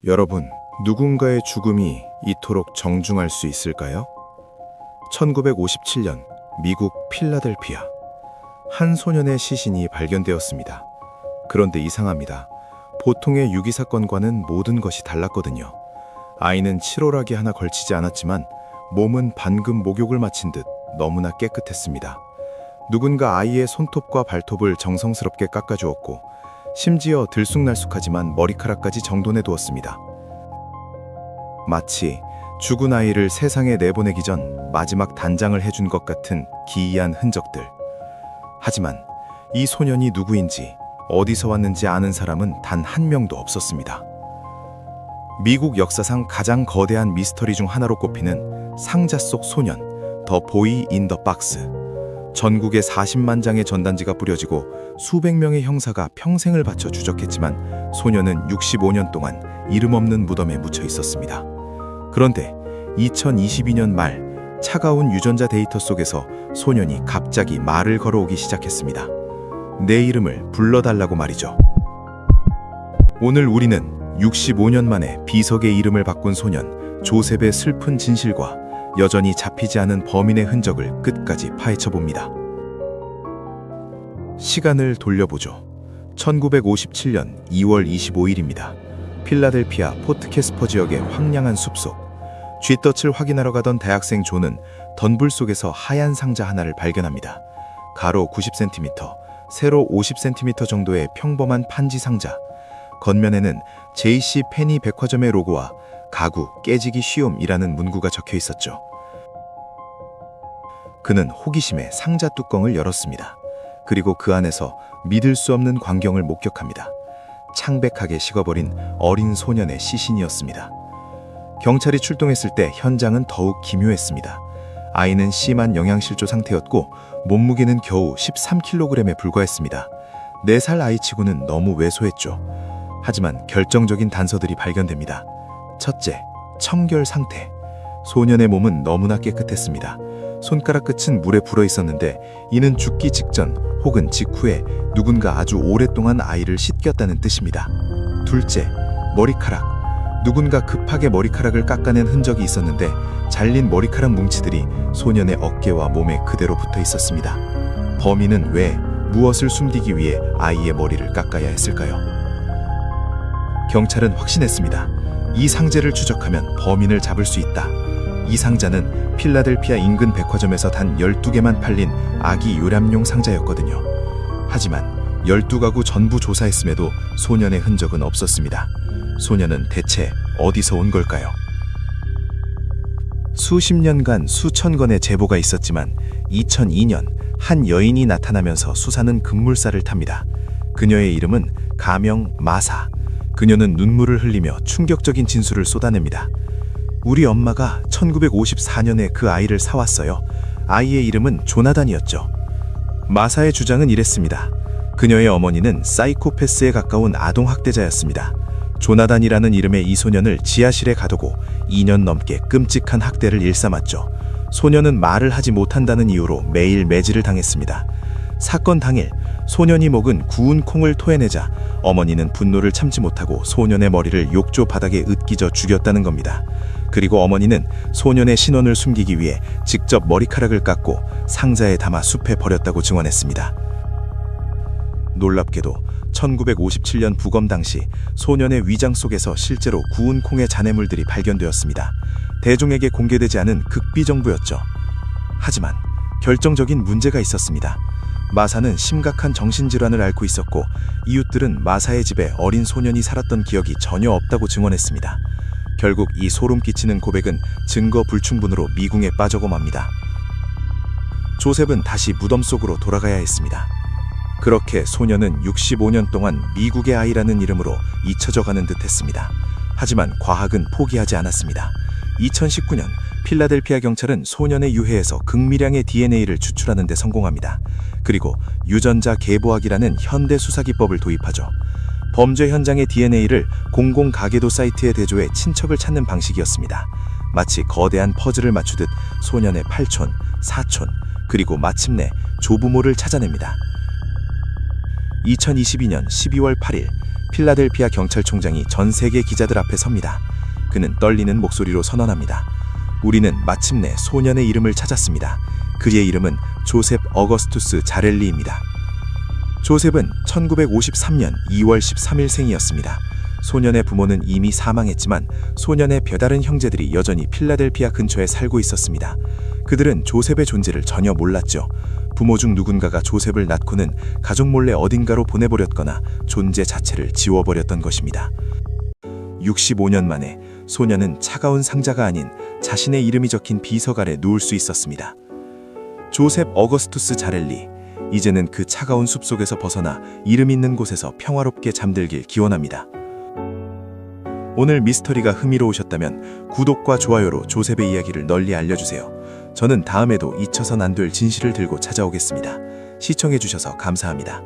여러분, 누군가의 죽음이 이토록 정중할 수 있을까요? 1957년 미국 필라델피아. 한 소년의 시신이 발견되었습니다. 그런데 이상합니다. 보통의 유기 사건과는 모든 것이 달랐거든요. 아이는 치료락이 하나 걸치지 않았지만 몸은 방금 목욕을 마친 듯 너무나 깨끗했습니다. 누군가 아이의 손톱과 발톱을 정성스럽게 깎아주었고 심지어 들쑥날쑥하지만 머리카락까지 정돈해 두었습니다. 마치 죽은 아이를 세상에 내보내기 전 마지막 단장을 해준 것 같은 기이한 흔적들. 하지만 이 소년이 누구인지 어디서 왔는지 아는 사람은 단 한 명도 없었습니다. 미국 역사상 가장 거대한 미스터리 중 하나로 꼽히는 상자 속 소년, 더 보이 인 더 박스. 전국에 40만 장의 전단지가 뿌려지고 수백 명의 형사가 평생을 바쳐 추적했지만 소년은 65년 동안 이름 없는 무덤에 묻혀 있었습니다. 그런데 2022년 말 차가운 유전자 데이터 속에서 소년이 갑자기 말을 걸어오기 시작했습니다. 내 이름을 불러달라고 말이죠. 오늘 우리는 65년 만에 비석의 이름을 바꾼 소년 조셉의 슬픈 진실과 여전히 잡히지 않은 범인의 흔적을 끝까지 파헤쳐 봅니다. 시간을 돌려보죠. 1957년 2월 25일입니다. 필라델피아 포트 캐스퍼 지역의 황량한 숲속. 쥐덫을 확인하러 가던 대학생 존은 던불 속에서 하얀 상자 하나를 발견합니다. 가로 90cm, 세로 50cm 정도의 평범한 판지 상자. 겉면에는 J.C. 페니 백화점의 로고와 가구 깨지기 쉬움이라는 문구가 적혀 있었죠. 그는 호기심에 상자 뚜껑을 열었습니다. 그리고 그 안에서 믿을 수 없는 광경을 목격합니다. 창백하게 식어버린 어린 소년의 시신이었습니다. 경찰이 출동했을 때 현장은 더욱 기묘했습니다. 아이는 심한 영양실조 상태였고 몸무게는 겨우 13kg에 불과했습니다. 4살 아이치고는 너무 왜소했죠. 하지만 결정적인 단서들이 발견됩니다. 첫째, 청결 상태. 소년의 몸은 너무나 깨끗했습니다. 손가락 끝은 물에 불어 있었는데 이는 죽기 직전 혹은 직후에 누군가 아주 오랫동안 아이를 씻겼다는 뜻입니다. 둘째, 머리카락. 누군가 급하게 머리카락을 깎아낸 흔적이 있었는데 잘린 머리카락 뭉치들이 소년의 어깨와 몸에 그대로 붙어 있었습니다. 범인은 왜, 무엇을 숨기기 위해 아이의 머리를 깎아야 했을까요? 경찰은 확신했습니다. 이 상자를 추적하면 범인을 잡을 수 있다. 이 상자는 필라델피아 인근 백화점에서 단 12개만 팔린 아기 요람용 상자였거든요. 하지만 12가구 전부 조사했음에도 소년의 흔적은 없었습니다. 소년은 대체 어디서 온 걸까요? 수십 년간 수천 건의 제보가 있었지만 2002년 한 여인이 나타나면서 수사는 급물살을 탑니다. 그녀의 이름은 가명 마사. 그녀는 눈물을 흘리며 충격적인 진술을 쏟아냅니다. 우리 엄마가 1954년에 그 아이를 사왔어요. 아이의 이름은 조나단이었죠. 마사의 주장은 이랬습니다. 그녀의 어머니는 사이코패스에 가까운 아동학대자였습니다. 조나단이라는 이름의 이 소년을 지하실에 가두고 2년 넘게 끔찍한 학대를 일삼았죠. 소년은 말을 하지 못한다는 이유로 매일 매질을 당했습니다. 사건 당일 소년이 먹은 구운 콩을 토해내자 어머니는 분노를 참지 못하고 소년의 머리를 욕조 바닥에 으끼져 죽였다는 겁니다. 그리고 어머니는 소년의 신원을 숨기기 위해 직접 머리카락을 깎고 상자에 담아 숲에 버렸다고 증언했습니다. 놀랍게도 1957년 부검 당시 소년의 위장 속에서 실제로 구운 콩의 잔해물들이 발견되었습니다. 대중에게 공개되지 않은 극비정보였죠. 하지만 결정적인 문제가 있었습니다. 마사는 심각한 정신질환을 앓고 있었고 이웃들은 마사의 집에 어린 소년이 살았던 기억이 전혀 없다고 증언했습니다. 결국 이 소름 끼치는 고백은 증거 불충분으로 미궁에 빠져고 맙니다. 조셉은 다시 무덤 속으로 돌아가야 했습니다. 그렇게 소년은 65년 동안 미국의 아이라는 이름으로 잊혀져가는 듯 했습니다. 하지만 과학은 포기하지 않았습니다. 2019년 필라델피아 경찰은 소년의 유해에서 극미량의 DNA를 추출하는 데 성공합니다. 그리고 유전자 계보학이라는 현대 수사기법을 도입하죠. 범죄 현장의 DNA를 공공 가계도 사이트에 대조해 친척을 찾는 방식이었습니다. 마치 거대한 퍼즐을 맞추듯 소년의 팔촌, 사촌, 그리고 마침내 조부모를 찾아냅니다. 2022년 12월 8일 필라델피아 경찰총장이 전 세계 기자들 앞에 섭니다. 그는 떨리는 목소리로 선언합니다. 우리는 마침내 소년의 이름을 찾았습니다. 그의 이름은 조셉 어거스투스 자렐리입니다. 조셉은 1953년 2월 13일 생이었습니다. 소년의 부모는 이미 사망했지만 소년의 별다른 형제들이 여전히 필라델피아 근처에 살고 있었습니다. 그들은 조셉의 존재를 전혀 몰랐죠. 부모 중 누군가가 조셉을 낳고는 가족 몰래 어딘가로 보내버렸거나 존재 자체를 지워버렸던 것입니다. 65년 만에 소년은 차가운 상자가 아닌 자신의 이름이 적힌 비석 아래 누울 수 있었습니다. 조셉 어거스투스 자렐리, 이제는 그 차가운 숲속에서 벗어나 이름 있는 곳에서 평화롭게 잠들길 기원합니다. 오늘 미스터리가 흥미로우셨다면 구독과 좋아요로 조셉의 이야기를 널리 알려주세요. 저는 다음에도 잊혀선 안 될 진실을 들고 찾아오겠습니다. 시청해주셔서 감사합니다.